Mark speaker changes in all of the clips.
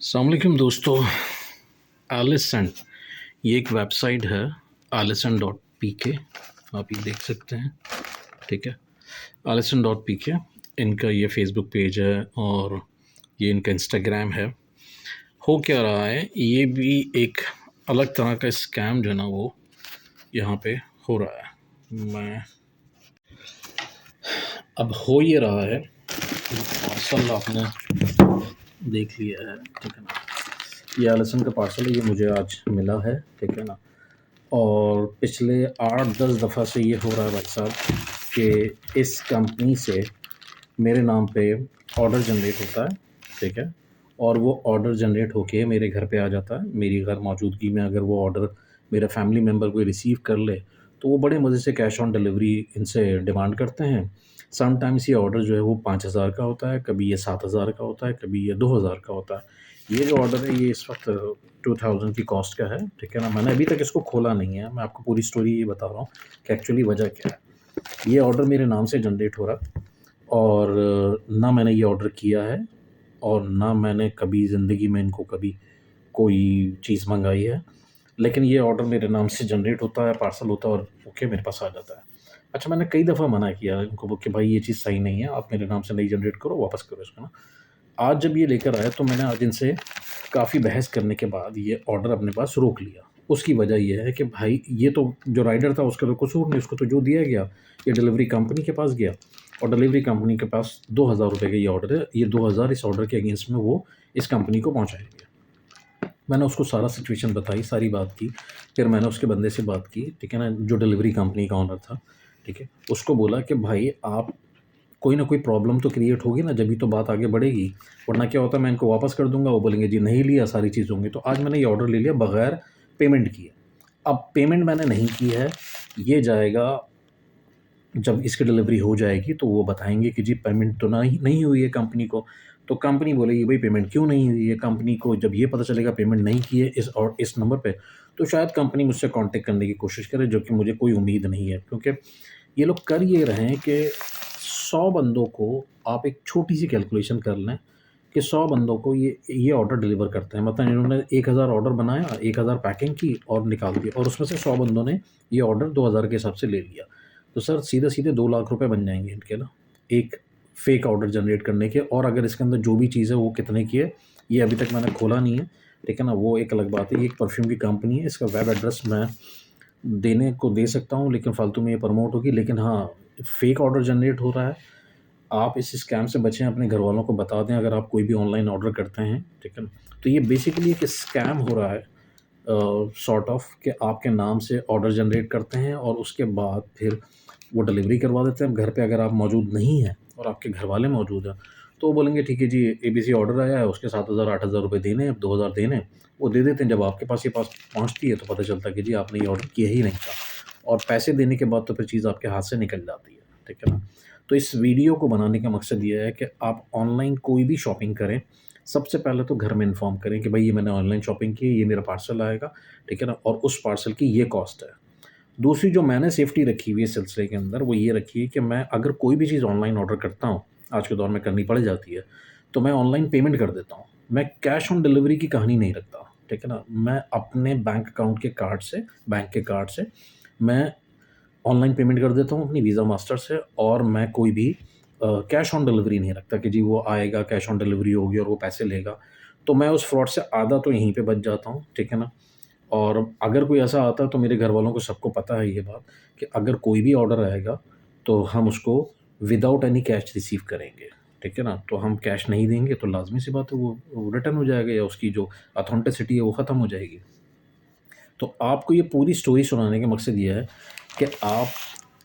Speaker 1: अस्सलामुअलैकुम दोस्तों। आलिसन ये एक वेबसाइट है, alison.pk। आप ये देख सकते हैं, ठीक है। alison.pk इनका ये फेसबुक पेज है और ये इनका इंस्टाग्राम है। हो क्या रहा है, ये भी एक अलग तरह का स्कैम जो है ना वो यहाँ पे हो रहा है। मैं अब हो ये रहा है, पार्सल आपने देख लिया है, ठीक है ना। ये आलिसन का पार्सल है, ये मुझे आज मिला है, ठीक है ना। और पिछले 8-10 दफ़ा से ये हो रहा है भाई साहब कि इस कंपनी से मेरे नाम पे ऑर्डर जनरेट होता है, ठीक है। और वो ऑर्डर जनरेट होके मेरे घर पे आ जाता है। मेरी घर मौजूदगी में अगर वो ऑर्डर मेरा फैमिली मेम्बर कोई रिसीव कर ले तो वो बड़े मज़े से कैश ऑन डिलीवरी इनसे डिमांड करते हैं। समटाइम्स ये ऑर्डर जो है वो 5,000 का होता है, कभी ये 7,000 का होता है, कभी ये 2,000 का होता है। ये जो ऑर्डर है ये इस वक्त 2000 की कॉस्ट का है, ठीक है ना। मैंने अभी तक इसको खोला नहीं है, मैं आपको पूरी स्टोरी ये बता रहा हूँ कि एक्चुअली वजह क्या है। ये ऑर्डर मेरे नाम से जनरेट हो रहा है और ना मैंने ये ऑर्डर किया है और ना मैंने कभी ज़िंदगी में इनको कभी कोई चीज़ मंगाई है। लेकिन ये ऑर्डर मेरे नाम से जनरेट होता है, पार्सल होता है और ओके मेरे पास आ जाता है। अच्छा, मैंने कई दफ़ा मना किया इनको कि भाई ये चीज़ सही नहीं है, आप मेरे नाम से नहीं जनरेट करो, वापस करो इसको ना। आज जब ये लेकर आए तो मैंने आज इनसे काफ़ी बहस करने के बाद ये ऑर्डर अपने पास रोक लिया। उसकी वजह ये है कि भाई ये तो जो राइडर था उसका तो कसूर नहीं, उसको तो जो दिया गया ये डिलीवरी कंपनी के पास गया और डिलीवरी कंपनी के पास 2,000 रुपये का ये ऑर्डर है। ये 2,000 इस ऑर्डर के अगेंस्ट में वो इस कंपनी को पहुँचाएँगे। मैंने उसको सारा सिचुएशन बताई, सारी बात की। फिर मैंने उसके बंदे से बात की, ठीक है ना, जो डिलीवरी कंपनी का ओनर था, ठीक है। उसको बोला कि भाई आप कोई ना कोई प्रॉब्लम तो क्रिएट होगी ना, जभी तो बात आगे बढ़ेगी, वरना क्या होता है मैं इनको वापस कर दूँगा, वो बोलेंगे जी नहीं लिया, सारी चीज़ होंगी। तो आज मैंने ये ऑर्डर ले लिया बगैर पेमेंट किए। अब पेमेंट मैंने नहीं की है, ये जाएगा जब इसकी डिलीवरी हो जाएगी तो वो बताएँगे कि जी पेमेंट तो नहीं नहीं हुई है कंपनी को। तो कंपनी बोलेगी भई पेमेंट क्यों नहीं हुई है? कंपनी को जब ये पता चलेगा पेमेंट नहीं की है इस नंबर पे, तो शायद कंपनी मुझसे कॉन्टैक्ट करने की कोशिश करे, जो कि मुझे कोई उम्मीद नहीं है। क्योंकि ये लोग कर ये रहे हैं कि 100 बंदों को आप एक छोटी-सी कैलकुलेशन कर लें कि 100 बंदों को ये ऑर्डर डिलीवर करते हैं। मतलब इन्होंने 1000 ऑर्डर बनाया, 1000 पैकिंग की और निकाल दिया और उसमें से 100 बंदों ने ये ऑर्डर 2000 के हिसाब से ले लिया। तो सर सीधे-सीधे 2 लाख रुपए बन जाएँगे इनके ना, एक फ़ेक ऑर्डर जनरेट करने के। और अगर इसके अंदर जो भी चीज़ है वो कितने की है, ये अभी तक मैंने खोला नहीं है, ठीक है ना, वो एक अलग बात है। ये एक परफ्यूम की कंपनी है, इसका वेब एड्रेस मैं देने को दे सकता हूँ, लेकिन फालतू में ये प्रमोट होगी। लेकिन हाँ, फ़ेक ऑर्डर जनरेट हो रहा है। आप इस स्कैम से बचें, अपने घरवालों को बता दें अगर आप कोई भी ऑनलाइन ऑर्डर करते हैं, ठीक है ना। तो ये बेसिकली एक स्कैम हो रहा है, सॉर्ट ऑफ कि आपके नाम से ऑर्डर जनरेट करते हैं और उसके बाद फिर वो डिलीवरी करवा देते हैं। अब घर पे अगर आप मौजूद नहीं हैं और आपके घरवाले मौजूद हैं, तो वो बोलेंगे ठीक है जी, एबीसी ऑर्डर आया है, उसके 7,000 8,000 रुपए देने हैं, अब 2,000 देने हैं। वो दे देते हैं। जब आपके पास ये पास पहुँचती है तो पता चलता है कि जी आपने ये ऑर्डर किया ही नहीं था और पैसे देने के बाद तो फिर चीज़ आपके हाथ से निकल जाती है, ठीक है ना। तो इस वीडियो को बनाने का मकसद ये है कि आप ऑनलाइन कोई भी शॉपिंग करें, सबसे पहले तो घर में इन्फॉर्म करें कि भाई ये मैंने ऑनलाइन शॉपिंग की है, ये मेरा पार्सल आएगा, ठीक है ना, और उस पार्सल की ये कॉस्ट है। दूसरी जो मैंने सेफ्टी रखी हुई है इस सिलसिले के अंदर, वो ये रखी है कि मैं अगर कोई भी चीज़ ऑनलाइन ऑर्डर करता हूँ, आज के दौर में करनी पड़ जाती है, तो मैं ऑनलाइन पेमेंट कर देता हूँ। मैं कैश ऑन डिलीवरी की कहानी नहीं रखता, ठीक है ना। मैं अपने बैंक अकाउंट के कार्ड से, बैंक के कार्ड से मैं ऑनलाइन पेमेंट कर देता हूँ अपनी वीज़ा मास्टर से और मैं कोई भी कैश ऑन डिलीवरी नहीं रखता कि जी वो आएगा, कैश ऑन डिलीवरी होगी और वो पैसे लेगा। तो मैं उस फ्रॉड से आधा तो यहीं पे बच जाता हूँ, ठीक है ना। और अगर कोई ऐसा आता है तो मेरे घरवालों को सबको पता है ये बात कि अगर कोई भी ऑर्डर आएगा तो हम उसको विदाउट एनी कैश रिसीव करेंगे, ठीक है ना। तो हम कैश नहीं देंगे तो लाज़मी सी बात है वो रिटर्न हो जाएगा या उसकी जो ऑथेंटिसिटी है वो ख़त्म हो जाएगी। तो आपको ये पूरी स्टोरी सुनाने का मकसद ये है कि आप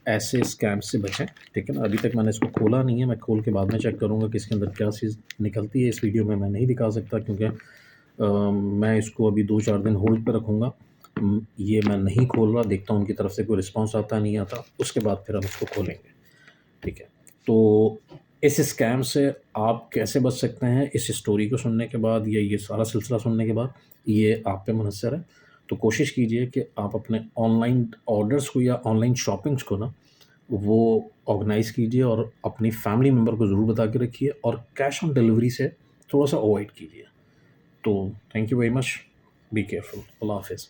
Speaker 1: ऐसे स्कैम से बचें, ठीक है ना। अभी तक मैंने इसको खोला नहीं है, मैं खोल के बाद में चेक करूँगा कि इसके अंदर क्या चीज़ निकलती है। इस वीडियो में मैं नहीं दिखा सकता क्योंकि मैं इसको अभी 2-4 दिन होल्ड पे रखूँगा। ये मैं नहीं खोल रहा, देखता हूँ उनकी तरफ से कोई रिस्पॉन्स आता नहीं आता, उसके बाद फिर हम इसको खोलेंगे, ठीक है। तो इस स्कैम से आप कैसे बच सकते हैं, इस स्टोरी को सुनने के बाद या ये सारा सिलसिला सुनने के बाद, ये आप पे मुनहसर है। तो कोशिश कीजिए कि आप अपने ऑनलाइन ऑर्डर्स को या ऑनलाइन शॉपिंग्स को ना, वो ऑर्गेनाइज़ कीजिए और अपनी फैमिली मेंबर को ज़रूर बता के रखिए और कैश ऑन डिलीवरी से थोड़ा-सा अवॉइड कीजिए। तो thank you very much, be careful, अल्लाह हाफिज़।